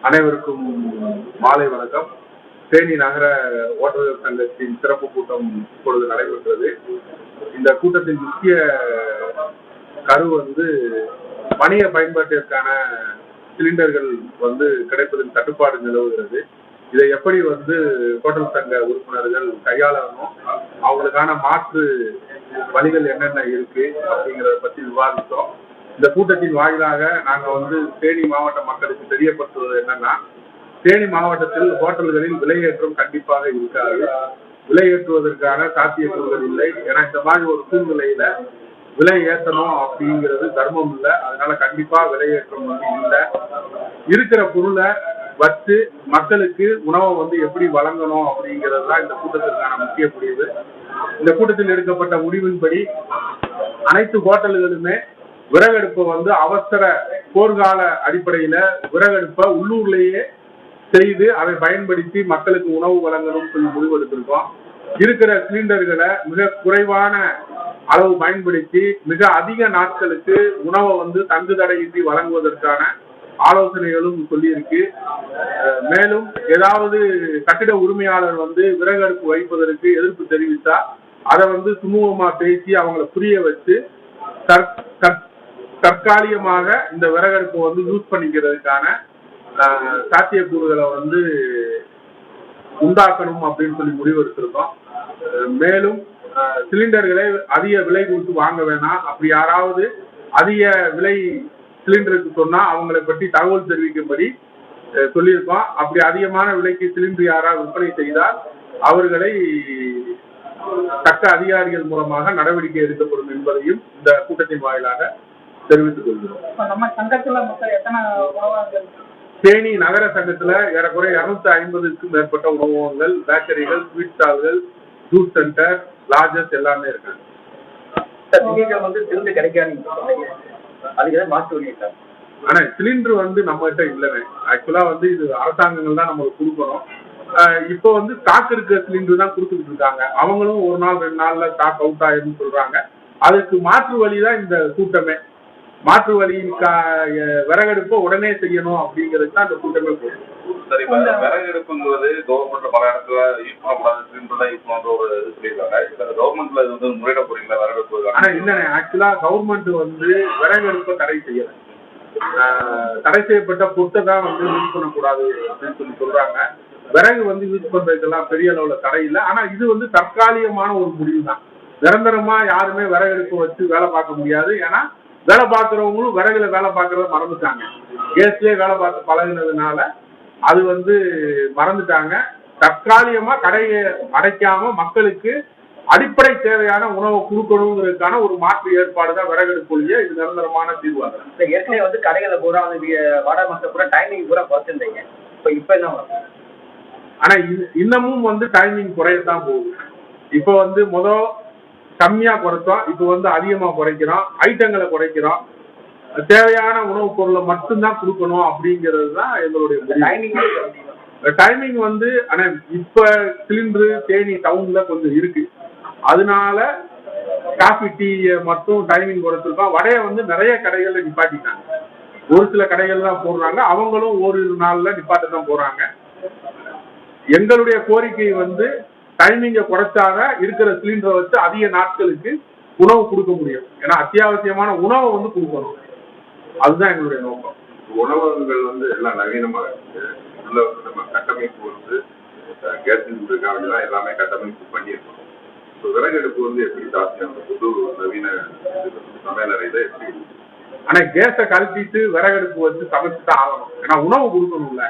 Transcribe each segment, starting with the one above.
அனைவருக்கும் மாலை வணக்கம். தேனி நகர ஓட்டுநர் சங்கத்தின் சிறப்பு கூட்டம் இப்பொழுது நடைபெற்றது. இந்த கூட்டத்தின் முக்கிய கரு வணிக பயன்பாட்டிற்கான சிலிண்டர்கள் கிடைப்பதில் தட்டுப்பாடு நிலவுகிறது. இதை எப்படி ஹோட்டல் சங்க உறுப்பினர்கள் கையாளணும், அவங்களுக்கான மாற்று வழிகள் என்னென்ன இருக்கு அப்படிங்கிறத பத்தி விவாதித்தோம். இந்த கூட்டத்தின் வாயிலாக நாங்க தேனி மாவட்ட மக்களுக்கு தெரியப்படுத்துவது என்னன்னா, தேனி மாவட்டத்தில் ஹோட்டல்களில் விலையேற்றம் கண்டிப்பாக இருக்காது. விலையேற்றுவதற்கான சாத்தியக்கூறுகள் இல்லை. ஏன்னா இந்த மாதிரி ஒரு சூழ்நிலையில விலை ஏற்றணும் அப்படிங்கிறது தர்மம் இல்லை. அதனால கண்டிப்பா விலையேற்றம் இல்லை. இருக்கிற பொருளை வச்சு மக்களுக்கு உணவை எப்படி வழங்கணும் அப்படிங்கிறது தான் இந்த கூட்டத்திற்கான முக்கிய முடிவு. இந்த கூட்டத்தில் எடுக்கப்பட்ட முடிவின்படி அனைத்து ஹோட்டல்களுமே விறகடுப்பை அவசர போர்க்கால அடிப்படையில விறகடுப்பை உள்ளூர்லேயே செய்து அதை பயன்படுத்தி மக்களுக்கு உணவு வழங்கணும் சொல்லி முடிவெடுத்திருக்கோம். இருக்கிற சிலிண்டர்களை மிக குறைவான அளவு பயன்படுத்தி மிக அதிக நாட்களுக்கு உணவை தங்குதடையின்றி வழங்குவதற்கான ஆலோசனைகளும் சொல்லியிருக்கு. மேலும் ஏதாவது கட்டிட உரிமையாளர் விறகடுப்பு வைப்பதற்கு எதிர்ப்பு தெரிவித்தா அதை சுமூகமா பேசி அவங்களை புரிய வச்சு தற்காலிகமாக இந்த விறகடுப்பை யூஸ் பண்ணிக்கிறதுக்கான சாத்தியக்கூறுகளை உண்டாக்கணும் அப்படின்னு சொல்லி முடிவெடுத்திருக்கோம். மேலும் சிலிண்டர்களை அதிக விலை கொடுத்து வாங்க வேணாம். அப்படி யாராவது அதிக விலை சிலிண்டருக்கு சொன்னா அவங்களை பற்றி தகவல் தெரிவிக்கும்படி சொல்லியிருக்கோம். அப்படி அதிகமான விலைக்கு சிலிண்டர் யாராவது விற்பனை செய்தால் அவர்களை தக்க அதிகாரிகள் மூலமாக நடவடிக்கை எடுக்கப்படும் என்பதையும் இந்த கூட்டத்தின் வாயிலாக தெரிவித்துக் கொள்கிறோம். தேனி நகர சங்கத்துல ஏறக்குறைய 250க்கும் மேற்பட்ட உணவகங்கள், பேக்கரிகள், ஸ்வீட் ஸ்டால்கள், ஜூஸ் சென்டர், லாட்ஜஸ் எல்லாமே இருக்காங்க. ஆனா சிலிண்டர் நம்ம கிட்ட இல்லைன்னு ஆக்சுவலா இது அரசாங்கங்கள் தான் நமக்கு கொடுக்கணும். இப்போ ஸ்டாக் இருக்கிற சிலிண்டர் தான் கொடுத்துட்டு இருக்காங்க. அவங்களும் ஒரு நாள் 2 நாள்ல ஸ்டாக் அவுட் ஆயிரும் சொல்றாங்க. அதுக்கு மாற்று வழிதான் இந்த கூட்டமே. மாற்று வழியின் விறகடுப்பை உடனே செய்யணும் அப்படிங்கிறது தான் இந்த கூட்டமே போகும். சரி, விறகடுப்புங்கிறது கவர்மெண்ட்ல பல இடத்துல யூஸ் பண்ணக்கூடாது, சிலிண்டர் தான் யூஸ் பண்ற ஒரு இது சொல்லியிருக்காங்க. கவர்மெண்ட்ல இது முறையிட போறீங்களா விறகடுப்பு? ஆனா இல்லைண்ணே, ஆக்சுவலா கவர்மெண்ட் விறகடுப்பை தடை செய்யல. தடை செய்யப்பட்ட பொருட்டை தான் யூஸ் பண்ணக்கூடாது அப்படின்னு சொல்றாங்க. விறகு யூஸ் பண்றதுக்கெல்லாம் பெரிய அளவுல தடை இல்லை. ஆனா இது தற்காலிகமான ஒரு முடிவு தான். நிரந்தரமா யாருமே விறகடுப்பை வச்சு வேலை பார்க்க முடியாது. ஏன்னா வேலை பார்க்குறவங்களும் விறகுல வேலை பார்க்கறத மறந்துட்டாங்க. கேஸ்லயே வேலை பார்த்து பழகினதுனால அது மறந்துட்டாங்க. தற்காலிகமா கடையை அடைக்காம மக்களுக்கு அடிப்படை தேவையான உணவை கொடுக்கணுங்கிறதுக்கான ஒரு மாற்று ஏற்பாடு தான் விறகடுப்புலயே. இது நிரந்தரமான தீர்வாங்க. ஏற்கனவே கடைகளை பூரா வாடகை மாசம் பூரா டைமிங் பூரா குறைச்சிருந்தீங்க. இப்ப என்ன? ஆனா இன்னமும் டைமிங் குறையத்தான் போகுது. இப்ப கம்மியா குறைச்சோம், இப்ப அதிகமா குறைக்கிறோம், ஐட்டங்களை குறைக்கிறோம். தேவையான உணவுப் பொருளை மட்டும்தான் கொடுக்கணும் அப்படிங்கிறது தான் எங்களுடைய டைமிங். ஆனா இப்ப சிலிண்டரு தேனி டவுன்ல கொஞ்சம் இருக்கு. அதனால காஃபி டீயை மட்டும் டைமிங் குறைச்சிருக்கோம். வடையை நிறைய கடைகள்ல நிப்பாட்டிட்டாங்க. ஒரு சில கடைகள் தான் போடுறாங்க. அவங்களும் ஒரு நாள்ல நிப்பாட்ட தான் போறாங்க. எங்களுடைய கோரிக்கை டைமிங்கை குறைச்சாக இருக்கிற சிலிண்டரை வச்சு அதிக நாட்களுக்கு உணவு கொடுக்க முடியும். ஏன்னா அத்தியாவசியமான உணவை கொடுக்கணும். அதுதான் எங்களுடைய நோக்கம். உணவகங்கள் எல்லாம் நவீனமாக இருக்கு. உள்ள நம்ம கட்டமைப்பு கேஸ் சிலிண்டருக்காக எல்லாமே கட்டமைப்பு பண்ணியிருக்கோம். விறகடுப்பு எப்படி சாத்தியம்? புது நவீன சமையலறை தான் எப்படி? ஆனா கேஸை கழட்டிட்டு விறகடுப்பு வச்சு சமைச்சுதான் ஆகணும். ஏன்னா உணவு கொடுக்கணும்ல.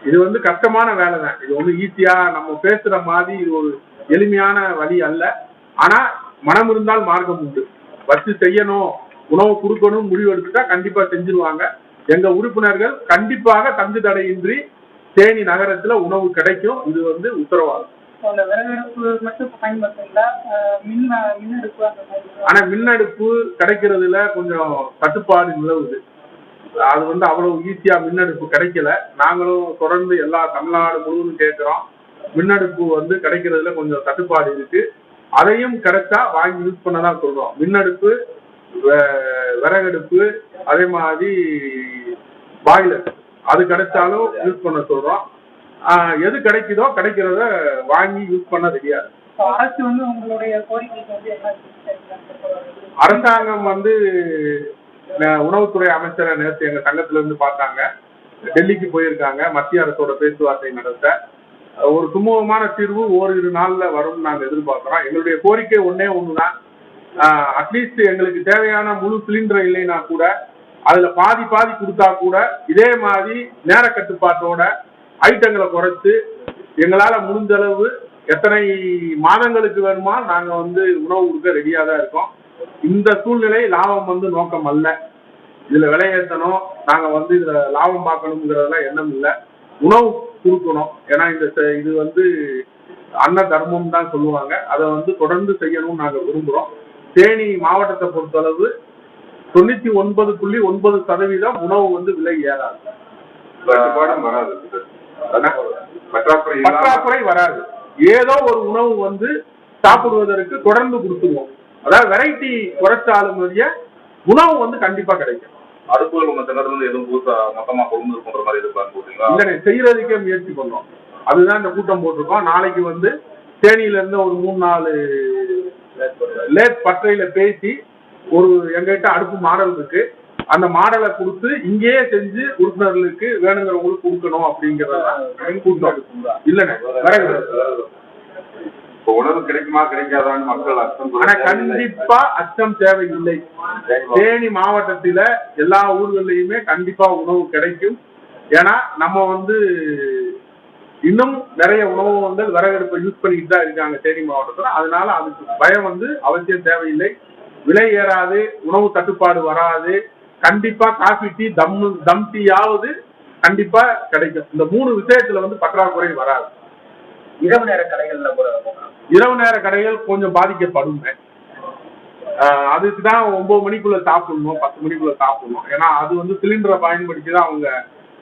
இது கஷ்டமான வேலை தான். இது ஈஸியா நம்ம பேசுற மாதிரி இது ஒரு எளிமையான வழி அல்ல. ஆனா மனம் இருந்தால் மார்க்கம் உண்டு. வச்சு செய்யணும், உணவு கொடுக்கணும் முடிவு எடுத்துட்டா கண்டிப்பா செஞ்சிருவாங்க. எங்க உறுப்பினர்கள் கண்டிப்பாக தங்கு தடையின்றி தேனி நகரத்துல உணவு கிடைக்கும். இது உத்தரவாதம். ஆனா மின்னடுப்பு கிடைக்கிறதுல கொஞ்சம் தட்டுப்பாடு நிலவுது. அது அவ்வளவு ஈஸியா மின்னடுப்பு கிடைக்கல. நாங்களும் தொடர்ந்து எல்லா தமிழ்நாடு முழுவதும் கேட்கிறோம். மின்னடுப்பு கிடைக்கிறதுல கொஞ்சம் தட்டுப்பாடு இருக்கு. அதையும் கிடைச்சா வாங்கி யூஸ் பண்ணதான் சொல்றோம். மின்னடுப்பு, விறகடுப்பு, அதே மாதிரி பாய்லர் அது கிடைச்சாலும் யூஸ் பண்ண சொல்றோம். எது கிடைக்குதோ கிடைக்கிறத வாங்கி யூஸ் பண்ண ரெடியா இருக்கு. அரசு வந்து உங்களுடைய கோரிக்கைக்கு வந்து என்ன அரசாங்கம் வந்து உணவுத்துறை அமைச்சரை நேற்று எங்க சங்கத்துல இருந்து பார்த்தாங்க, டெல்லிக்கு போயிருக்காங்க மத்திய அரசோட பேச்சுவார்த்தை நடத்த. ஒரு சுமூகமான தீர்வு ஓரிரு நாள்ல வரும் நாங்க எதிர்பார்க்கிறோம். எங்களுடைய கோரிக்கை ஒண்ணுதான், அட்லீஸ்ட் எங்களுக்கு தேவையான முழு சிலிண்டர் இல்லைன்னா கூட அதுல பாதி கொடுத்தா கூட இதே மாதிரி நேர கட்டுப்பாட்டோட ஐட்டங்களை குறைச்சு எங்களால முடிஞ்ச அளவு எத்தனை மாதங்களுக்கு வேணுமா நாங்க வந்து உணவு கொடுக்க ரெடியா தான் இருக்கோம். இந்த சூழ்நிலை லாபம் வந்து நோக்கம் அல்ல. இதுல விலையேற்றணும், நாங்க வந்து இதுல லாபம் பார்க்கணுங்கிறதெல்லாம் எண்ணம் இல்லை. உணவு கொடுக்கணும். ஏன்னா இது வந்து அன்ன தர்மம் தான் சொல்லுவாங்க. அதை வந்து தொடர்ந்து செய்யணும்னு நாங்க விரும்புறோம். தேனி மாவட்டத்தை பொறுத்தளவு 99.9% உணவு வந்து விலை ஏறாது, பற்றாக்குறை வராது. ஏதோ ஒரு உணவு வந்து சாப்பிடுவதற்கு தொடர்ந்து கொடுத்துருவோம். அதாவது வெரைட்டி குறைச்சாலும் உணவு வந்து கண்டிப்பா கிடைக்கும். அடுப்புகள் உங்க தினத்துல எதுவும் புதுசா மொத்தமா கொண்டு பண்ற மாதிரி இருப்பாங்க இல்லை, செய்யறதுக்கே முயற்சி பண்ணோம். அதுதான் இந்த கூட்டம் போட்டிருக்கோம். நாளைக்கு வந்து தேனியில இருந்து ஒரு 3-4 லேட் பற்றையில பேசி ஒரு எங்கிட்ட அடுப்பு மாடல் இருக்கு, அந்த மாடலை கொடுத்து இங்கேயே செஞ்சு உறுப்பினர்களுக்கு வேணுங்கிறவங்களுக்கு கொடுக்கணும் அப்படிங்கறதான் கூட்டம். இல்லைண்ணே, உணவு கிடைக்குமா கிடைக்காதான்னு மக்கள் அச்சம். ஆனா கண்டிப்பா அச்சம் தேவையில்லை. தேனி மாவட்டத்தில எல்லா ஊர்கள்லயுமே கண்டிப்பா உணவு கிடைக்கும். ஏன்னா நம்ம வந்து இன்னும் நிறைய உணவகங்கள் விறகடுப்பை யூஸ் பண்ணிட்டு தான் இருக்காங்க தேனி மாவட்டத்தில். அதனால அதுக்கு பயம் வந்து அவசியம் தேவையில்லை. விலை ஏறாது, உணவு தட்டுப்பாடு வராது. கண்டிப்பா காஃபி டீ தம் டீயாவது கண்டிப்பா கிடைக்கும். இந்த 3 விஷயத்துல வந்து பற்றாக்குறை வராது. இரவு நேர கடைகள்ல இரவு நேர கடைகள் கொஞ்சம் பாதிக்கப்படும். அதுக்குதான் 9 மணிக்குள்ள சாப்பிடணும், 10 மணிக்குள்ள சாப்பிடணும். ஏன்னா அது வந்து சிலிண்டரை பயன்படுத்தி தான் அவங்க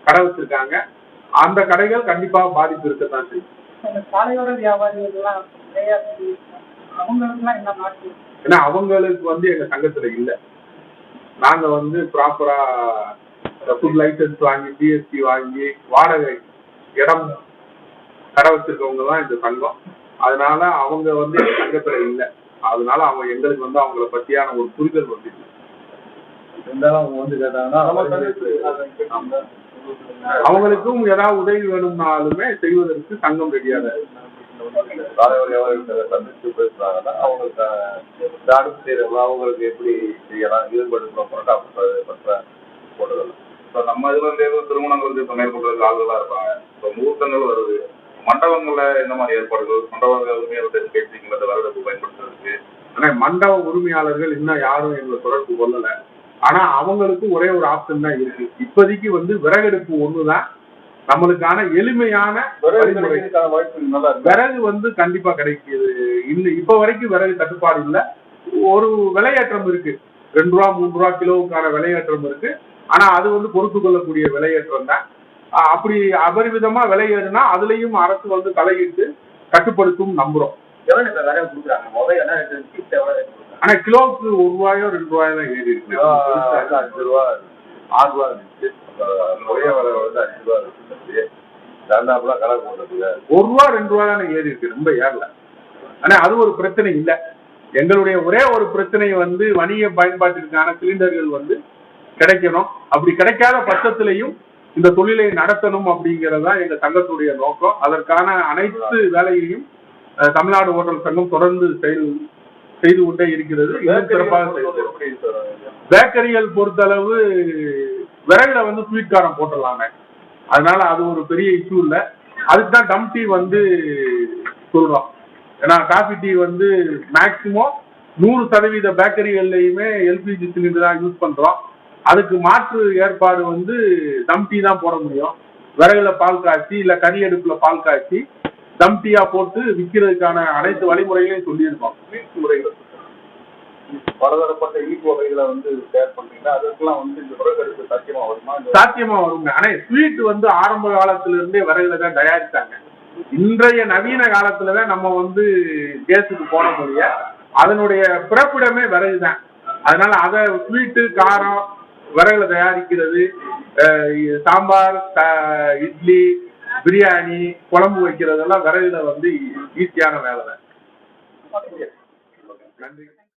கடை வச்சிருக்காங்க. அந்த கடைகள் கண்டிப்பா பாதிப்பு இருக்கத்தான் செய்யும். சாலையோர வியாபாரிகள் அவங்களுக்குலாம் என்ன மாற்று? ஏன்னா அவங்களுக்கு வந்து எங்க சங்கத்துல இல்லை. நாங்க வந்து ப்ராப்பரா ஃபுட் லைசன்ஸ் வாங்கி ஜிஎஸ்டி வாங்கி வாடகை இடம் கடை வச்சிருக்கவங்க தான் இந்த சங்கம். அதனால அவங்க வந்து எங்க சங்கத்துல இல்லை. அதனால அவங்க எங்களுக்கு வந்து அவங்கள பத்தியான ஒரு புரிதல் வந்து இல்லை. இருந்தாலும் அவங்க வந்து கேட்டாங்கன்னா அவங்களுக்கும் ஏதாவது உதவி வேணும்னாலுமே செய்வதற்கு சங்கம் ரெடியாக சந்திச்சு பேசுறாங்கன்னா அவங்களுக்கு அடுப்பு செய்யறவங்க அவங்களுக்கு எப்படி செய்யலாம், ஈடுபடுத்தணும் போடுறது. இப்போ நம்ம இதுல இருந்து எதுவும் திருமணங்களுக்கு இப்போ மேற்கொள்றது ஆளுகளாக இருப்பாங்க. இப்போ முகூர்த்தங்கள் வருது, மண்டபங்கள்ல என்ன மாதிரி ஏற்பாடுகள், மண்டப உரிமையாளர்கள் பேசிங்களா வரவேற்பு பயன்படுத்துறதுக்கு? ஆனால் மண்டப உரிமையாளர்கள் இன்னும் யாரும் எங்களை தொடர்பு கொள்ளலை. ஆனா அவங்களுக்கு ஒரே ஒரு ஆப்ஷன் தான் இருக்கு. இப்போதைக்கு வந்து விறகடுப்பு ஒண்ணுதான் நம்மளுக்கான எளிமையான விறகு வந்து கண்டிப்பா கிடைக்குது. இன்னும் இப்ப வரைக்கும் விறகு தட்டுப்பாடு இல்லை. ஒரு விலையேற்றம் இருக்கு, 2 ரூபா 3 ரூபா கிலோவுக்கான விலையேற்றம் இருக்கு. ஆனா அது வந்து பொறுத்து கொள்ளக்கூடிய விலையேற்றம் தான். அப்படி அபரிவிதமா விலையேறுனா அதுலயும் அரசு வந்து தலையிட்டு கட்டுப்படுத்தும் நம்புறோம். ஆனா கிலோவுக்கு 1 ரூபாயோ 2 ரூபாயோ தான் ஏறி இருக்கு. 5 ரூபா 6 ரூபா இருந்துச்சு. 1 ரூபா 2 ரூபா தானே ஏறி இருக்கு, ரொம்ப ஏறல. ஆனா அது ஒரு பிரச்சனை இல்லை. எங்களுடைய ஒரே ஒரு பிரச்சனை வந்து வணிக பயன்பாட்டிற்கான சிலிண்டர்கள் வந்து கிடைக்கணும். அப்படி கிடைக்காத பட்சத்திலையும் இந்த தொழிலை நடத்தணும் அப்படிங்கிறதா எங்க சங்கத்துடைய நோக்கம். அதற்கான அனைத்து வேலையையும் தமிழ்நாடு ஹோட்டல் சங்கம் தொடர்ந்து செய்து கொண்டே இருக்கிறது. இன்னும் சிறப்பாக பேக்கரிகள் பொறுத்தளவு விறகுல வந்து ஸ்வீட் காரம் போட்டுடலாங்க. அதனால அது ஒரு பெரிய இஷ்யூ இல்லை. அதுக்கு தான் டம் டீ வந்து சொல்றோம். ஏன்னா காஃபி டீ வந்து மேக்சிமம் 100% பேக்கரிகள்லையுமே எல்பிஜி சிலிண்டர் தான் யூஸ் பண்றோம். அதுக்கு மாற்று ஏற்பாடு வந்து டம் டீ தான் போட முடியும். விறகுல பால் காய்ச்சி இல்லை கறி அடுப்புல பால் காய்ச்சி டம் டீயா போட்டு விற்கிறதுக்கான அனைத்து வழிமுறைகளையும் சொல்லியிருக்கோம். ஸ்வீட் முறைகள் பலதரப்பட்ட இனிப்பு வகைகளை வந்து தயார் பண்றீங்கன்னா அதுக்கெல்லாம் வந்து இந்த விறகு சாத்தியமா வருமா? சாத்தியமா வருங்க. ஆனா ஸ்வீட் வந்து ஆரம்ப காலத்துல இருந்தே விறகுல தான் தயாரித்தாங்க. இன்றைய நவீன காலத்துலதான் நம்ம வந்து கேஸுக்கு போன முடிய அதனுடைய பிறப்பிடமே விறகு தான். அதனால அதை ஸ்வீட்டு காரம் விறகுல தயாரிக்கிறது சாம்பார், இட்லி, பிரியாணி, குழம்பு வைக்கிறதெல்லாம் விறகுல வந்து ஈஸியான வேலை தான். நன்றி.